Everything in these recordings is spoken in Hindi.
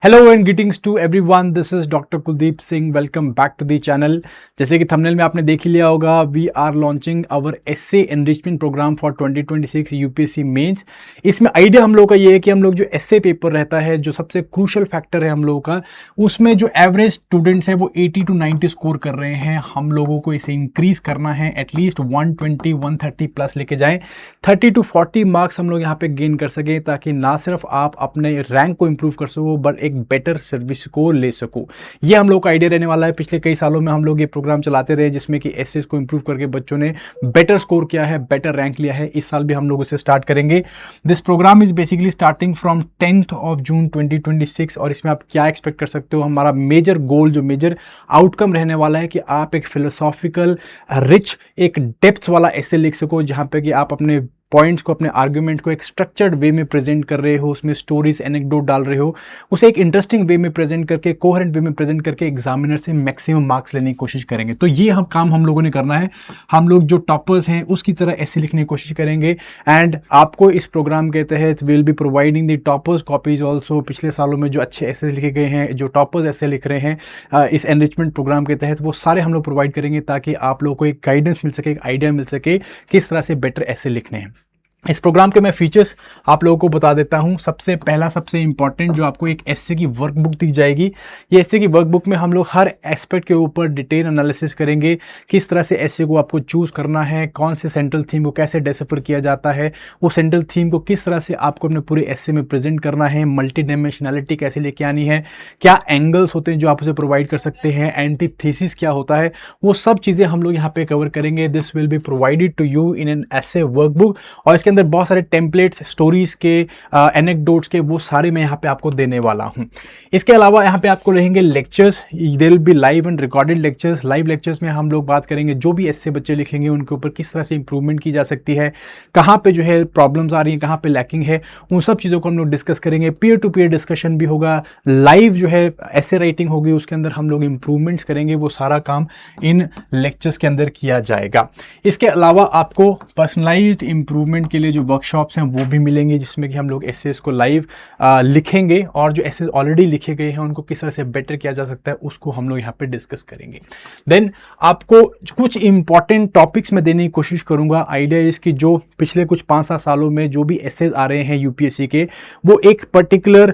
Hello and greetings to everyone, this is Doctor Kuldeep Singh. Welcome back to the channel. जैसे कि थंबनेल में आपने देख ही लिया होगा, we are launching our SA enrichment programme for 2026 UPSC mains. इसमें आइडिया हम लोगों का ये है कि हम लोग जो एसए पेपर रहता है, जो सबसे क्रूशल फैक्टर है हम लोगों का, उसमें जो एवरेज स्टूडेंट्स है वो 80 to 90 स्कोर कर रहे हैं। हम लोगों को इसे इंक्रीज करना है, एटलीस्ट 120 130 प्लस लेके जाएं। 30 to 40 मार्क्स हम लोग यहाँ पे गेन कर सकें, ताकि ना सिर्फ आप अपने रैंक को इंप्रूव कर सको बट एक बेटर सर्विस को ले सको। ये हम लोग का आइडिया रहने वाला है। पिछले कई सालों में हम लोग ये प्रोग्राम चलाते रहे, जिसमें कि एसएस को इंप्रूव करके बच्चों ने बेटर स्कोर किया है, बेटर रैंक लिया है। इस साल भी हम लोग उसे स्टार्ट करेंगे। This program is basically starting from 10th of June 2026। और इसमें आप क्या एक्सपेक्ट कर सकते हो? हमारा मेजर गोल, जो मेजर आउटकम रहने वाला है कि आप एक फिलोसॉफिकल रिच, एक डेप्थ वाला एसे लिख सको, जहां पे कि आप अपने पॉइंट्स को, अपने आर्ग्यूमेंट को एक स्ट्रक्चर्ड वे में प्रेजेंट कर रहे हो, उसमें स्टोरीज, एनेक्डोट डाल रहे हो, उसे एक इंटरेस्टिंग वे में प्रेजेंट करके, कोहेरेंट वे में प्रेजेंट करके एग्जामिनर से मैक्सिमम मार्क्स लेने की कोशिश करेंगे। तो ये काम हम लोगों ने करना है। हम लोग जो टॉपर्स हैं उसकी तरह ऐसे लिखने की कोशिश करेंगे। एंड आपको इस प्रोग्राम के तहत will be providing the toppers copies also. पिछले सालों में जो अच्छे ऐसे लिखे गए हैं, जो टॉपर्स ऐसे लिख रहे हैं इस एनरिचमेंट प्रोग्राम के तहत, वो सारे हम लोग प्रोवाइड करेंगे, ताकि आप लोगों को एक गाइडेंस मिल सके, एक आइडिया मिल सके किस तरह से बेटर ऐसे लिखने हैं। इस प्रोग्राम के मैं फीचर्स आप लोगों को बता देता हूं। सबसे पहला, सबसे इंपॉर्टेंट, जो आपको एक एसए की वर्कबुक दी जाएगी। ये एसए की वर्कबुक में हम लोग हर एस्पेक्ट के ऊपर डिटेल एनालिसिस करेंगे। किस तरह से एसए को आपको चूज करना है, कौन से सेंट्रल थीम को कैसे डेसिफर किया जाता है, वो सेंट्रल थीम को किस तरह से आपको अपने पूरे एसए में प्रेजेंट करना है, मल्टी डायमेंशनैलिटी कैसे लेके आनी है, क्या एंगल्स होते हैं जो आप उसे प्रोवाइड कर सकते हैं, एंटीथीसिस क्या होता है, वो सब चीज़ें हम लोग यहाँ पे कवर करेंगे। This will be provided to you in an SA workbook. और इसके अंदर बहुत सारे टेम्पलेट्स, स्टोरीज के, एनेक्डोट्स के, वो सारे मैं यहाँ पे आपको देने वाला हूँ। इसके अलावा यहाँ पे आपको रहेंगे lectures. There will be live and recorded lectures. Live lectures में हम लोग बात करेंगे जो भी ऐसे बच्चे लिखेंगे उनके ऊपर किस तरह से इंप्रूवमेंट की जा सकती है, कहाँ पे जो है प्रॉब्लम्स आ रही हैं, कहाँ पे लैकिंग है, उन सब चीज़ों को हम लोग डिस्कस करेंगे। पीयर टू पीयर डिस्कशन भी होगा। लाइव जो है ऐसे राइटिंग होगी, उसके अंदर हम लोग इंप्रूवमेंट्स करेंगे। वो सारा काम इन लेक्चर्स के अंदर किया जाएगा। इसके अलावा आपको पर्सनलाइज्ड इंप्रूवमेंट के लिए जो वर्कशॉप्स हैं वो भी मिलेंगे, जिसमें कि हम लोग एसेस को लाइव लिखेंगे, और जो एसेस ऑलरेडी लिखे गए हैं उनको किस तरह से बेटर किया जा सकता है उसको हम लोग यहाँ पे डिस्कस करेंगे। देन आपको कुछ इंपॉर्टेंट टॉपिक्स में देने की कोशिश करूंगा। आइडिया इसकी, जो पिछले कुछ 5-7 सालों में जो भी एसेस आ रहे हैं यूपीएससी के, वो एक पर्टिकुलर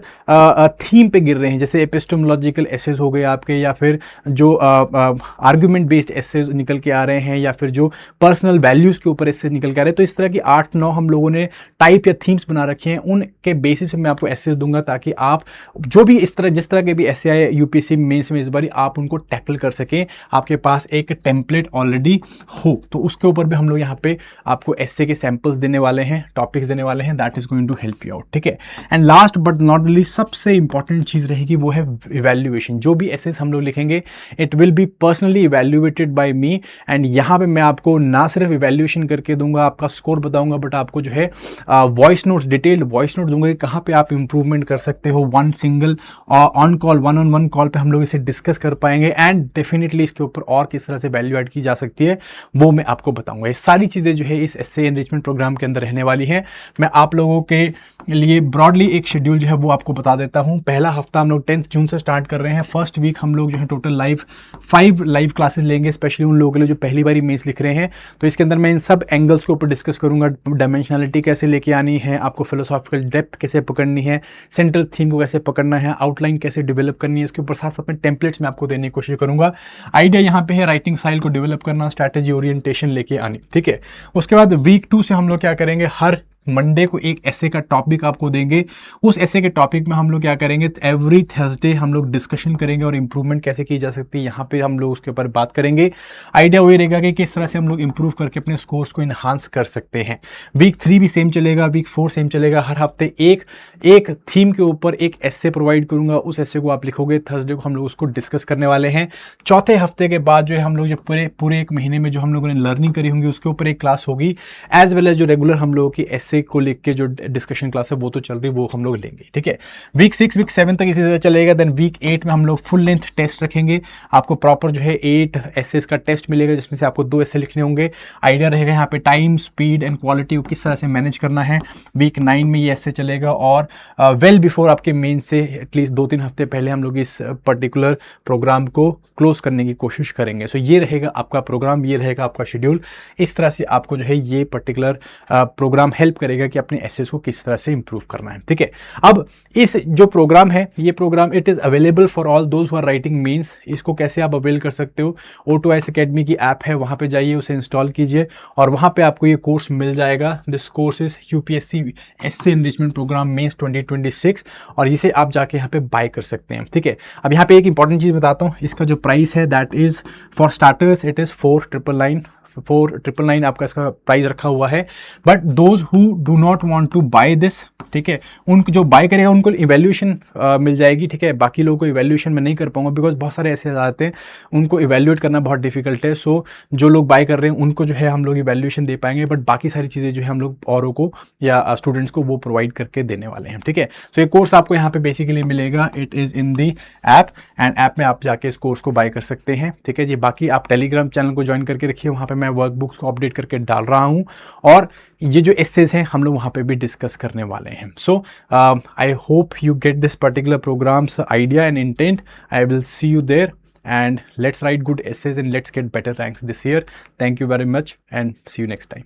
थीम पे गिर रहे हैं। जैसे एपिस्टेमोलॉजिकल एसेस हो गए आपके, या फिर जो आर्ग्यूमेंट बेस्ड एसेस निकल के आ रहे हैं, या फिर जो पर्सनल वैल्यूज के ऊपर एसेस निकल के आ रहे हैं। तो इस तरह की 8-9 हम लोगों ने टाइप या थीम्स बना रखे हैं। उनके बेसिस पे मैं आपको ऐसे दूंगा, ताकि आप जो भी जिस तरह के भी ऐसे आए यूपीएससी मेंस में इस बार, आप उनको टैकल कर सकें, आपके पास एक टेम्पलेट ऑलरेडी हो। तो उसके ऊपर भी हम लोग यहाँ पे आपको ऐसे के सैंपल्स देने वाले हैं, टॉपिक्स देने वाले हैं। That is going to help you out, ठीक है। And last but not least, सबसे इंपॉर्टेंट चीज रहेगी वो है इवैल्यूएशन। जो भी ऐसे हम लोग लिखेंगे, it will be personally evaluated by me. And यहाँ पे मैं आपको ना सिर्फ इवैल्यूएशन करके दूंगा, आपका स्कोर बताऊंगा, बट आपको जो है voice notes, detailed voice note दूंगा, कहाँ पे आप इंप्रूवमेंट कर सकते हो। One single on call, one on one call पे हम लोग इसे डिस्कस कर पाएंगे। एंड डेफिनेटली इसके ऊपर और किस तरह से वैल्यू ऐड की जा सकती है वो मैं आपको बताऊंगा। ये सारी चीज़ें जो है इस एसए एनरिचमेंट प्रोग्राम के अंदर रहने वाली है। मैं आप लोगों के लिए ब्रॉडली एक शेड्यूल जो है वो आपको बता देता हूँ। पहला हफ्ता हम लोग 10th जून से स्टार्ट कर रहे हैं। फर्स्ट वीक हम लोग जो है टोटल 5 लाइव क्लासेस लेंगे, स्पेशली उन लोगों के लिए जो पहली बार मेंस लिख रहे हैं। तो इसके अंदर मैं इन सब एंगल्स के ऊपर डिस्कस करूंगा। डायमेंशनैलिटी कैसे लेके आनी है, आपको फिलोसॉफिकल डेप्थ कैसे पकड़नी है, सेंट्रल थीम को कैसे पकड़ना है, आउटलाइन कैसे डेवलप करनी है, इसके ऊपर साथ साथ में टेम्पलेट्स में आपको देने की कोशिश करूंगा। आइडिया यहाँ पे है राइटिंग स्टाइल को डेवलप करना, स्ट्रैटेजी ओरिएंटेशन लेके आनी, ठीक है। उसके बाद वीक 2 से हम लोग क्या करेंगे, हर मंडे को एक ऐसे का टॉपिक आपको देंगे। उस ऐसे के टॉपिक में हम लोग क्या करेंगे, एवरी थर्सडे हम लोग डिस्कशन करेंगे और इंप्रूवमेंट कैसे की जा सकती है, यहाँ पे हम लोग उसके ऊपर बात करेंगे। आइडिया वही रहेगा कि किस तरह से हम लोग इंप्रूव करके अपने स्कोर्स को इन्हांस कर सकते हैं। वीक 3 भी सेम चलेगा, वीक 4 सेम चलेगा। हर हफ्ते एक थीम के ऊपर एक ऐसे प्रोवाइड करूंगा, उस ऐसे को आप लिखोगे। थर्सडे को हम लोग उसको डिस्कस करने वाले हैं। चौथे हफ्ते के बाद जो है हम लोग जो पूरे एक महीने में जो हम लोगों ने लर्निंग करी होंगी उसके ऊपर एक क्लास होगी, एज वेल एज जो रेगुलर हम लोगों की ऐसे एसए को लेके जो डिस्कशन क्लास है वो तो चल रही, वो हम लोग लेंगे, ठीक है। वीक 6 वीक 7 तक इसी तरह चलेगा। देन वीक 8 में हम लोग फुल लेंथ टेस्ट रखेंगे। आपको प्रॉपर जो है 8 एसेस का टेस्ट मिलेगा, जिसमें से आपको 2 एसे लिखने होंगे। आइडिया रहेगा यहाँ पे टाइम, स्पीड एंड क्वालिटी को किस तरह से मैनेज करना है। वीक 9 में ये ऐसे चलेगा और वेल बिफोर आपके मेन से एटलीस्ट 2-3 हफ्ते पहले हम लोग इस पर्टिकुलर प्रोग्राम को क्लोज करने की कोशिश करेंगे। सो ये रहेगा आपका प्रोग्राम, ये रहेगा आपका शेड्यूल। इस तरह से आपको जो है ये पर्टिकुलर प्रोग्राम हेल्प करेगा कि अपने एसेस को किस तरह से इंप्रूव करना है, ठीक है। अब इस जो प्रोग्राम है, ये program it is available for all those who are writing mains. इसको कैसे आप अवेल कर सकते हो? O2IS अकेडमी की ऐप है, वहाँ पे जाइए, उसे इंस्टॉल कीजिए और वहाँ पे आपको ये कोर्स मिल जाएगा। This course is UPSC SA enrichment program mains 2026 और इसे आप जाके यहाँ पे बाय कर सकते हैं, ठीक है। अब यहाँ पे एक इंपॉर्टेंट चीज़ बताता हूँ, इसका जो प्राइस है that is for starters it is 4,999 आपका इसका प्राइस रखा हुआ है। But those who do not want to buy this, ठीक है, उनको जो बाय करेगा उनको इवैल्यूएशन मिल जाएगी, ठीक है। बाकी लोगों को इवैल्यूएशन में नहीं कर पाऊंगा बिकॉज बहुत सारे ऐसे आते हैं उनको इवैल्यूएट करना बहुत डिफिकल्ट है। सो जो लोग बाय कर रहे हैं उनको जो है हम लोग इवैल्यूएशन दे पाएंगे, बट बाकी सारी चीज़ें जो है हम लोग औरों को या स्टूडेंट्स को वो प्रोवाइड करके देने वाले हैं, ठीक है। सो ये कोर्स आपको यहाँ पे बेसिकली मिलेगा, it is in the app and app में आप जाके इस कोर्स को बाय कर सकते हैं, ठीक है जी। बाकी आप टेलीग्राम चैनल को ज्वाइन करके रखिए, वहाँ पे मैं वर्कबुक्स को अपडेट करके डाल रहा हूँ और ये जो एसेज हैं हम लोग वहाँ पे भी डिस्कस करने वाले हैं। So I hope you get this particular programme's idea and intent. I will see you there and let's write good essays and let's get better ranks this year. Thank you very much and see you next time.